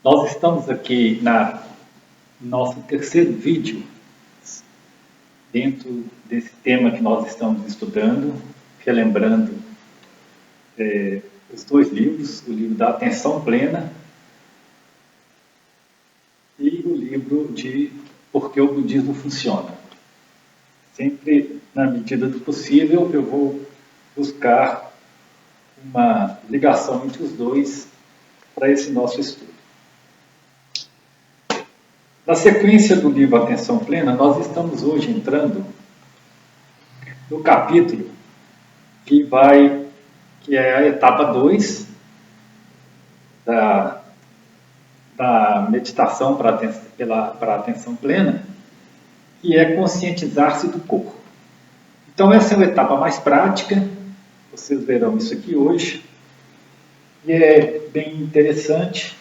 Nós estamos aqui no nosso terceiro vídeo, dentro desse tema que nós estamos estudando, relembrando os dois livros, o livro da Atenção Plena e o livro de Por que o Budismo Funciona. Sempre, na medida do possível, eu vou buscar uma ligação entre os dois para esse nosso estudo. Na sequência do livro Atenção Plena, nós estamos hoje entrando no capítulo que é a etapa 2 da meditação para a atenção plena, que é conscientizar-se do corpo. Então essa é uma etapa mais prática, vocês verão isso aqui hoje, e é bem interessante,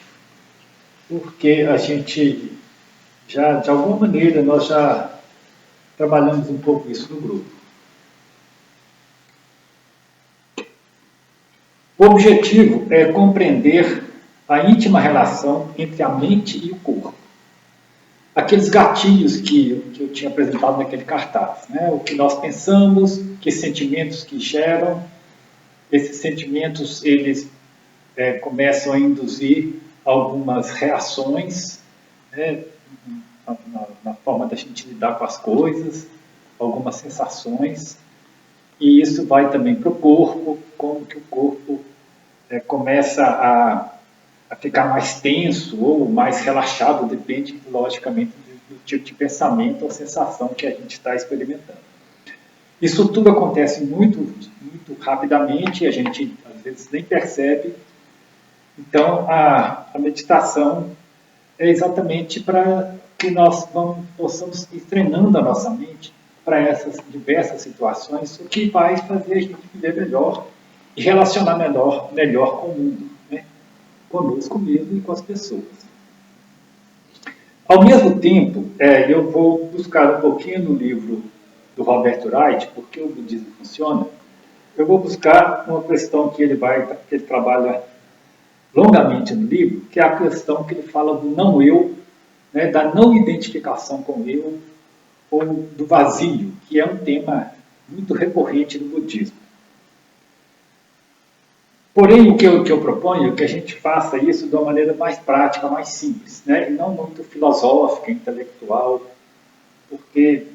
porque a gente já, de alguma maneira, nós já trabalhamos um pouco isso no grupo. O objetivo é compreender a íntima relação entre a mente e o corpo. Aqueles gatilhos que eu tinha apresentado naquele cartaz, né? O que nós pensamos, que sentimentos que geram, esses sentimentos eles começam a induzir algumas reações, né? Na forma da gente lidar com as coisas, algumas sensações, e isso vai também para o corpo, como que o corpo começa a ficar mais tenso ou mais relaxado, depende, logicamente, do tipo de pensamento ou sensação que a gente está experimentando. Isso tudo acontece muito, muito rapidamente, a gente às vezes nem percebe. Então, a meditação é exatamente para que nós possamos ir treinando a nossa mente para essas diversas situações, o que vai fazer a gente viver melhor e relacionar melhor com o mundo, né? Conosco mesmo e com as pessoas. Ao mesmo tempo, eu vou buscar um pouquinho no livro do Roberto Wright, Por que o Budismo Funciona, eu vou buscar uma questão que ele trabalha longamente no livro, que é a questão que ele fala do não-eu, né, da não identificação com o eu, ou do vazio, que é um tema muito recorrente no budismo. Porém, o que eu proponho é que a gente faça isso de uma maneira mais prática, mais simples, né, e não muito filosófica, intelectual, porque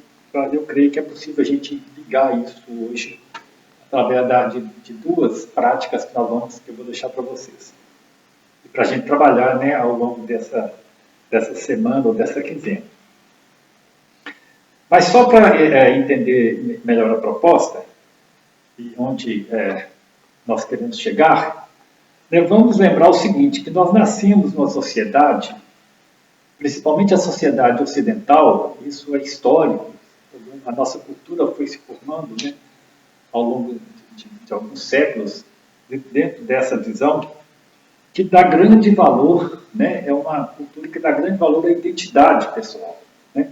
eu creio que é possível a gente ligar isso hoje através de duas práticas que eu vou deixar para vocês. E para a gente trabalhar, né, ao longo dessa semana ou dessa quinzena. Mas só para entender melhor a proposta e onde nós queremos chegar, né, vamos lembrar o seguinte, que nós nascemos numa sociedade, principalmente a sociedade ocidental, isso é histórico, a nossa cultura foi se formando, né, ao longo de alguns séculos, dentro dessa visão, que dá grande valor, né, é uma cultura que dá grande valor à identidade pessoal. Né?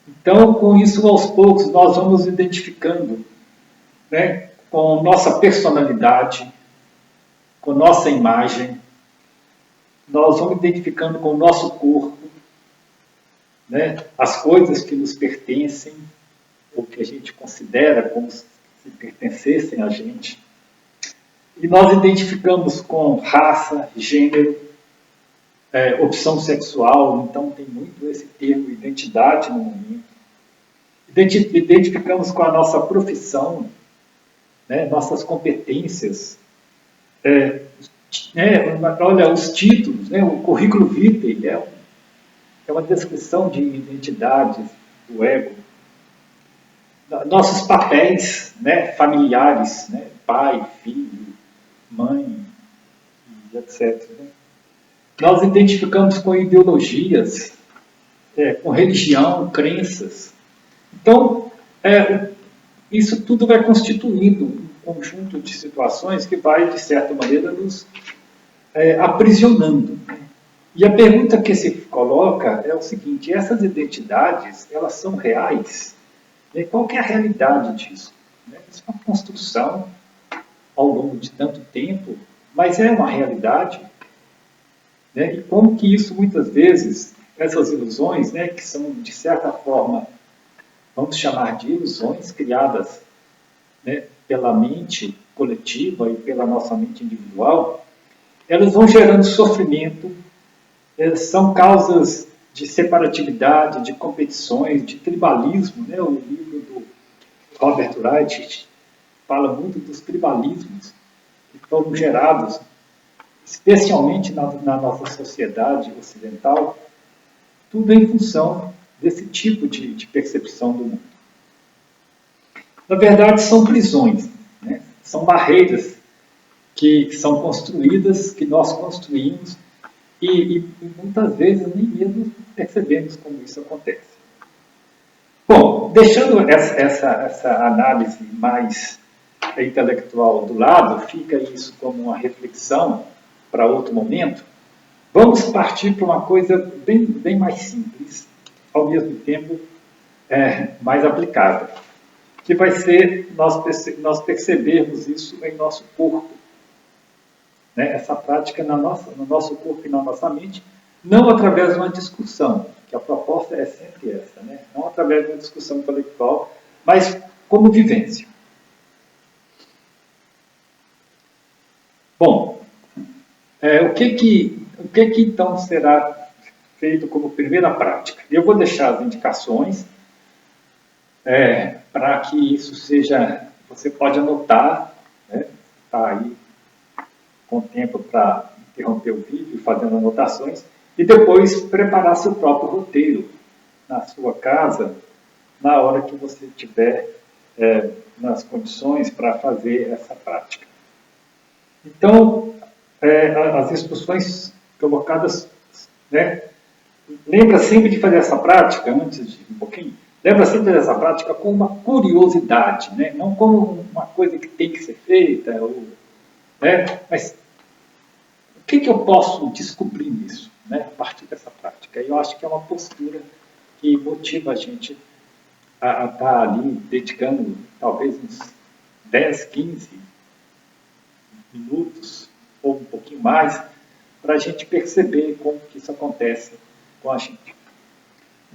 Então, com isso, aos poucos, nós vamos identificando, né, com nossa personalidade, com nossa imagem, nós vamos identificando com o nosso corpo, né, as coisas que nos pertencem, ou que a gente considera como se pertencessem a gente. E nós identificamos com raça, gênero, opção sexual, então tem muito esse termo identidade no momento. Identificamos com a nossa profissão, né, nossas competências, olha, os títulos, né, o currículo vitae é uma descrição de identidades do ego. Nossos papéis, né, familiares, né, pai, filho, mãe, etc. Né? Nós identificamos com ideologias, com religião, crenças. Então, isso tudo vai constituindo um conjunto de situações que vai, de certa maneira, nos aprisionando. E a pergunta que se coloca é o seguinte, essas identidades, elas são reais? E qual que é a realidade disso? Isso é uma construção ao longo de tanto tempo, mas é uma realidade? né? E como que isso, muitas vezes, essas ilusões, né, que são, de certa forma, vamos chamar de ilusões criadas, né, pela mente coletiva e pela nossa mente individual, elas vão gerando sofrimento, são causas de separatividade, de competições, de tribalismo, né? O livro do Robert Wright fala muito dos tribalismos que foram gerados, especialmente na nossa sociedade ocidental, tudo em função desse tipo de percepção do mundo. Na verdade, são prisões, né? São barreiras que são construídas, que nós construímos, e muitas vezes nem mesmo percebemos como isso acontece. Bom, deixando essa análise mais intelectual do lado, fica isso como uma reflexão para outro momento. Vamos partir para uma coisa bem mais simples, ao mesmo tempo mais aplicável, que vai ser nós percebermos isso em nosso corpo. Né? Essa prática no nosso corpo e na nossa mente, não através de uma discussão, que a proposta é sempre essa, né? Não através de uma discussão intelectual, mas como vivência. Bom, o que então será feito como primeira prática? Eu vou deixar as indicações para que isso seja, você pode anotar, né? Está aí com tempo para interromper o vídeo, fazendo anotações, e depois preparar seu próprio roteiro na sua casa, na hora que você tiver nas condições para fazer essa prática. Então, as instruções colocadas, né? Lembra sempre de fazer essa prática, antes de um pouquinho, lembra sempre dessa prática com uma curiosidade, né? Não como uma coisa que tem que ser feita, né? Mas o que eu posso descobrir nisso, né? A partir dessa prática? Eu acho que é uma postura que motiva a gente a estar ali dedicando talvez uns 10, 15 minutos ou um pouquinho mais para a gente perceber como que isso acontece com a gente.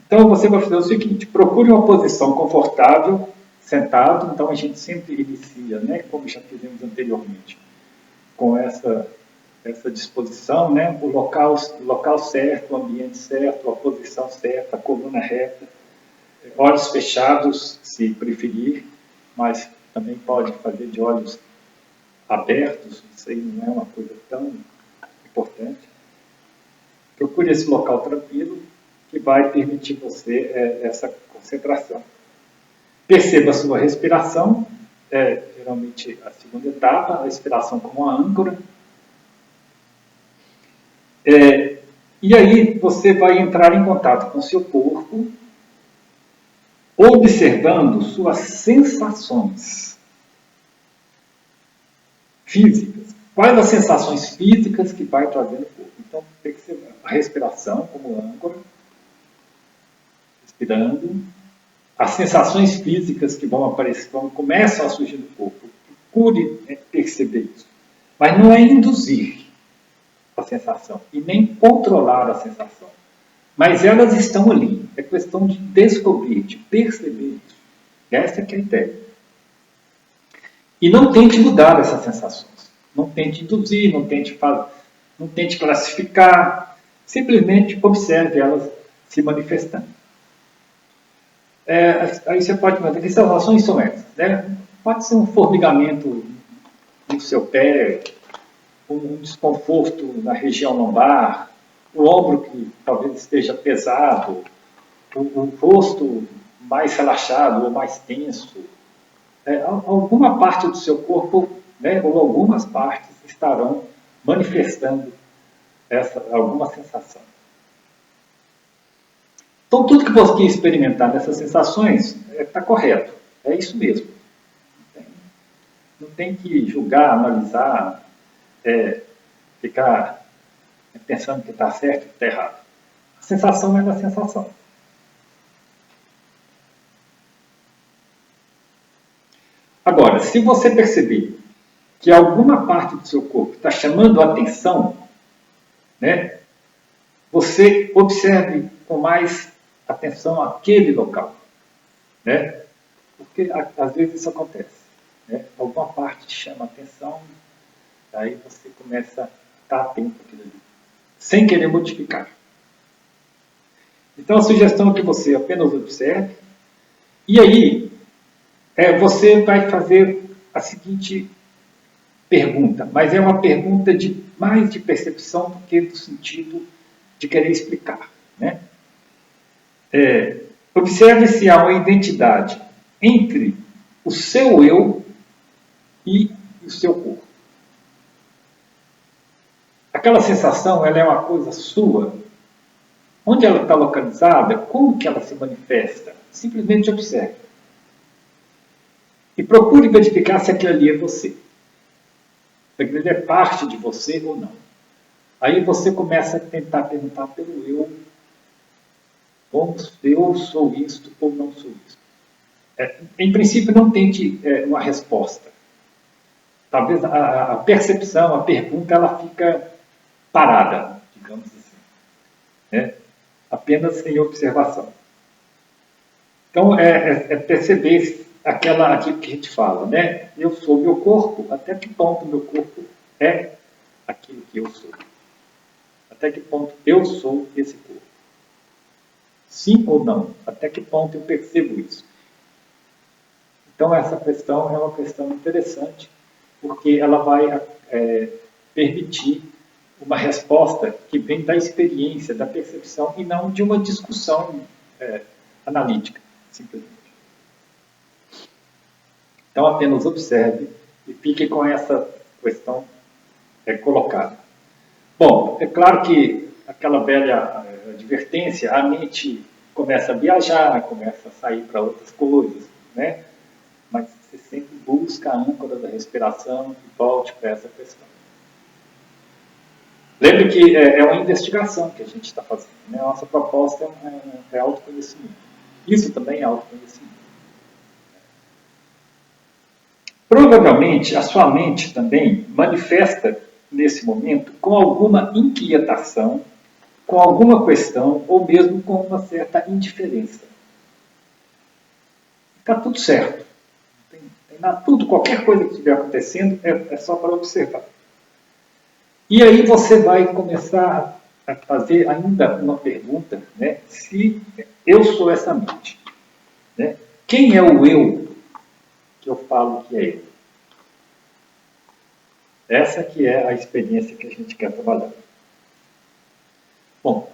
Então você vai fazer o seguinte: procure uma posição confortável, sentado. Então a gente sempre inicia, né, como já fizemos anteriormente, com essa disposição, né, o local certo, o ambiente certo, a posição certa, a coluna reta, olhos fechados, se preferir, mas também pode fazer de olhos abertos, isso aí não é uma coisa tão importante. Procure esse local tranquilo que vai permitir você essa concentração. Perceba a sua respiração, geralmente a segunda etapa, a respiração como uma âncora. E aí você vai entrar em contato com o seu corpo, observando suas sensações físicas. Quais as sensações físicas que vai trazer no corpo? Então, perceba a respiração como âncora, respirando, as sensações físicas que vão aparecer, começam a surgir no corpo. Procure perceber isso. Mas não é induzir a sensação e nem controlar a sensação. Mas elas estão ali. É questão de descobrir, de perceber isso. Essa que é a ideia. E não tente mudar essas sensações. Não tente induzir, não tente classificar. Simplesmente observe elas se manifestando. Aí você pode perguntar, que sensações são essas? Né? Pode ser um formigamento no seu pé, um desconforto na região lombar, o ombro que talvez esteja pesado, o rosto mais relaxado ou mais tenso. Alguma parte do seu corpo, né, ou algumas partes estarão manifestando alguma sensação. Então, tudo que você experimentar dessas sensações está correto. É isso mesmo. Não tem que julgar, analisar, ficar pensando que está certo e está errado. A sensação é da sensação. Agora, se você perceber que alguma parte do seu corpo está chamando a atenção, né, você observe com mais atenção aquele local, né? Porque às vezes isso acontece, né? Alguma parte te chama a atenção, aí você começa a estar atento àquilo ali, sem querer modificar. Então a sugestão é que você apenas observe, e aí você vai fazer a seguinte pergunta, mas é uma pergunta mais de percepção do que do sentido de querer explicar, né? Observe se há uma identidade entre o seu eu e o seu corpo. Aquela sensação, ela é uma coisa sua. Onde ela está localizada, como que ela se manifesta? Simplesmente observe. E procure verificar se aquilo ali é você. Se aquilo ali é parte de você ou não. Aí você começa a tentar perguntar pelo eu, como eu sou isto ou não sou isto. Em princípio, não tente uma resposta. Talvez a percepção, a pergunta, ela fica parada, digamos assim. Né? Apenas em observação. Então, perceber aquilo que a gente fala, né? Eu sou meu corpo, até que ponto meu corpo é aquilo que eu sou? Até que ponto eu sou esse corpo? Sim ou não? Até que ponto eu percebo isso? Então, essa questão é uma questão interessante, porque ela vai permitir uma resposta que vem da experiência, da percepção, e não de uma discussão analítica, simplesmente. Então, apenas observe e fique com essa questão colocada. Bom, é claro que aquela velha advertência, a mente começa a viajar, começa a sair para outras coisas, né? Mas você sempre busca a âncora da respiração e volte para essa questão. Lembre que é uma investigação que a gente está fazendo, né? A nossa proposta é autoconhecimento. Isso também é autoconhecimento. Provavelmente, a sua mente também manifesta, nesse momento, com alguma inquietação, com alguma questão, ou mesmo com uma certa indiferença. Está tudo certo. Tudo, qualquer coisa que estiver acontecendo, é só para observar. E aí você vai começar a fazer ainda uma pergunta, né? Se eu sou essa mente, né? Quem é o eu que eu falo que é eu? Essa que é a experiência que a gente quer trabalhar. Bom,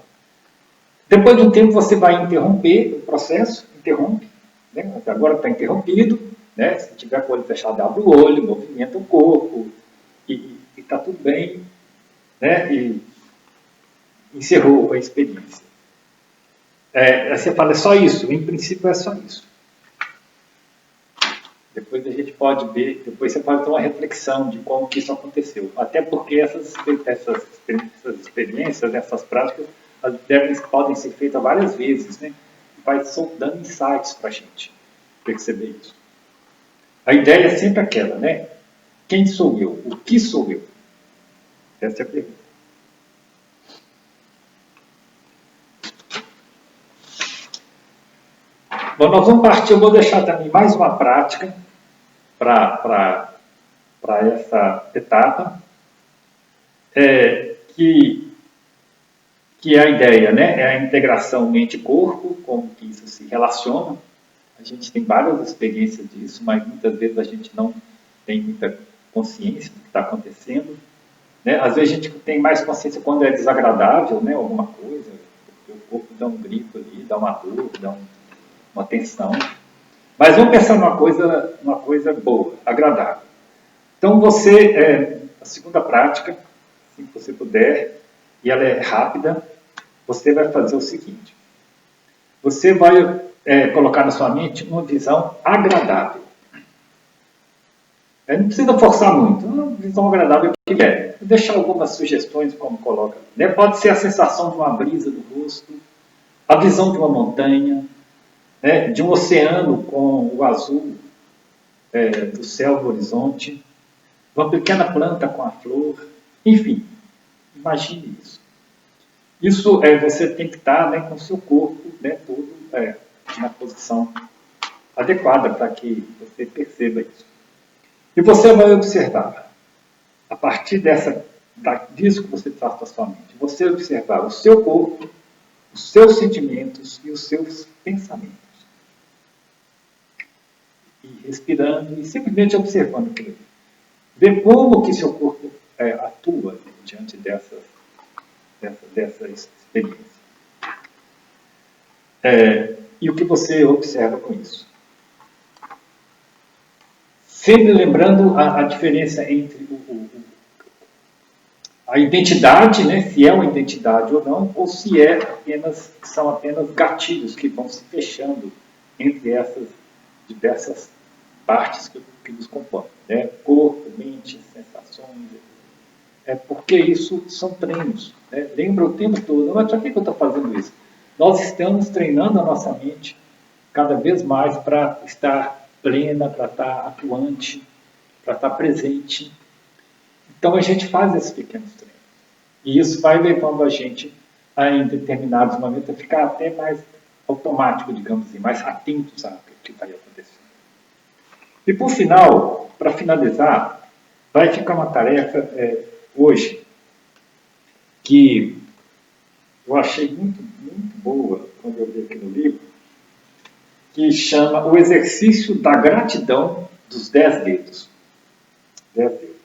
depois de um tempo você vai interromper o processo, interrompe, né? Agora está interrompido, né? Se tiver com o olho fechado, abre o olho, movimenta o corpo, e está tudo bem, né? E encerrou a experiência. Você fala, é só isso? Em princípio é só isso. Depois a gente pode ver, depois você pode ter uma reflexão de como que isso aconteceu. Até porque essas experiências, essas práticas, podem ser feitas várias vezes, né? Vai dando insights para a gente perceber isso. A ideia é sempre aquela, né? Quem sou eu? O que sou eu? Essa é a pergunta. Bom, nós vamos partir, eu vou deixar também mais uma prática para essa etapa, que é a ideia, né? É a integração mente-corpo, como que isso se relaciona. A gente tem várias experiências disso, mas muitas vezes a gente não tem muita consciência do que está acontecendo. Né? Às vezes a gente tem mais consciência quando é desagradável, né? Alguma coisa, porque o corpo dá um grito ali, dá uma dor, dá uma tensão. Mas vamos pensar numa coisa boa, agradável. Então a segunda prática, se você puder, e ela é rápida, você vai fazer o seguinte. Você vai colocar na sua mente uma visão agradável. Não precisa forçar muito, uma visão agradável que é. Vou deixar algumas sugestões como coloca. Né? Pode ser a sensação de uma brisa no rosto, a visão de uma montanha, né? De um oceano com o azul do céu no horizonte, uma pequena planta com a flor, enfim, imagine isso. Isso você tem que estar, né, com o seu corpo, né, todo na posição adequada para que você perceba isso. E você vai observar, a partir disso que você traz para a sua mente, você observar o seu corpo, os seus sentimentos e os seus pensamentos. E respirando e simplesmente observando aquilo. Ver como que seu corpo atua diante dessa experiência. E o que você observa com isso. Sempre lembrando a diferença entre a identidade, né, se é uma identidade ou não, ou se são apenas gatilhos que vão se fechando entre essas diversas partes que nos compõem. Né? Corpo, mente, sensações. Porque isso são treinos. Né? Lembra o tempo todo, mas para que eu estou fazendo isso? Nós estamos treinando a nossa mente cada vez mais para estar plena, para estar atuante, para estar presente. Então a gente faz esses pequenos treinos. E isso vai levando a gente, em determinados momentos, a ficar até mais automático, digamos assim, mais atentos ao que está acontecendo. E por final, para finalizar, vai ficar uma tarefa hoje que eu achei muito, muito boa quando eu li aqui no livro, que chama O Exercício da Gratidão dos 10 Dedos. 10 dedos.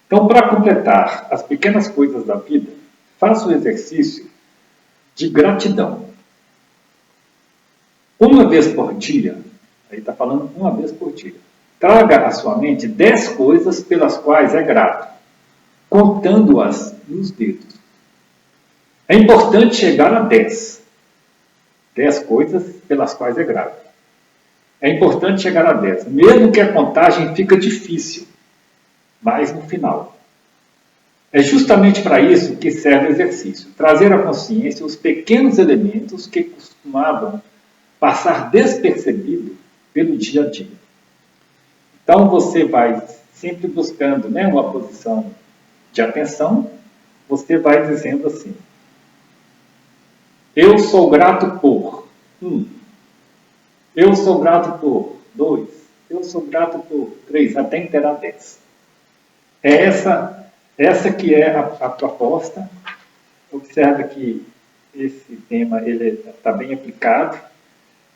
Então, para completar as pequenas coisas da vida, faça o exercício de gratidão. Uma vez por dia, aí está falando uma vez por dia, traga à sua mente 10 coisas pelas quais é grato, contando-as nos dedos. É importante chegar a 10. 10 coisas pelas quais é grato. É importante chegar a 10, mesmo que a contagem fica difícil, mas no final. É justamente para isso que serve o exercício, trazer à consciência os pequenos elementos que costumavam passar despercebido pelo dia a dia. Então você vai sempre buscando, né, uma posição de atenção, você vai dizendo assim: eu sou grato por 1. Eu sou grato por 2. Eu sou grato por 3, até inteirar 10. É essa que é a proposta. Observa que esse tema está bem aplicado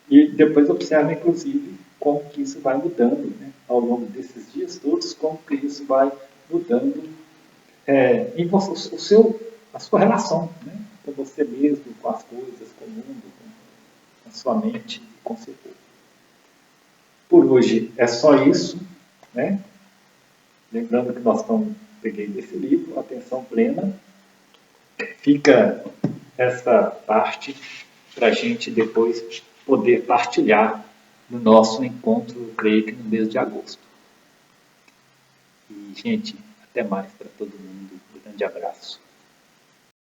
e depois observa, inclusive, como que isso vai mudando, né, ao longo desses dias todos, como que isso vai mudando em você, a sua relação, né, com você mesmo, com as coisas, com o mundo, com a sua mente, com o seu corpo. Por hoje é só isso, né? Lembrando que nós peguei desse livro, Atenção Plena. Fica essa parte para a gente depois poder partilhar no nosso encontro, eu creio que no mês de agosto. E, gente, até mais para todo mundo. Um grande abraço.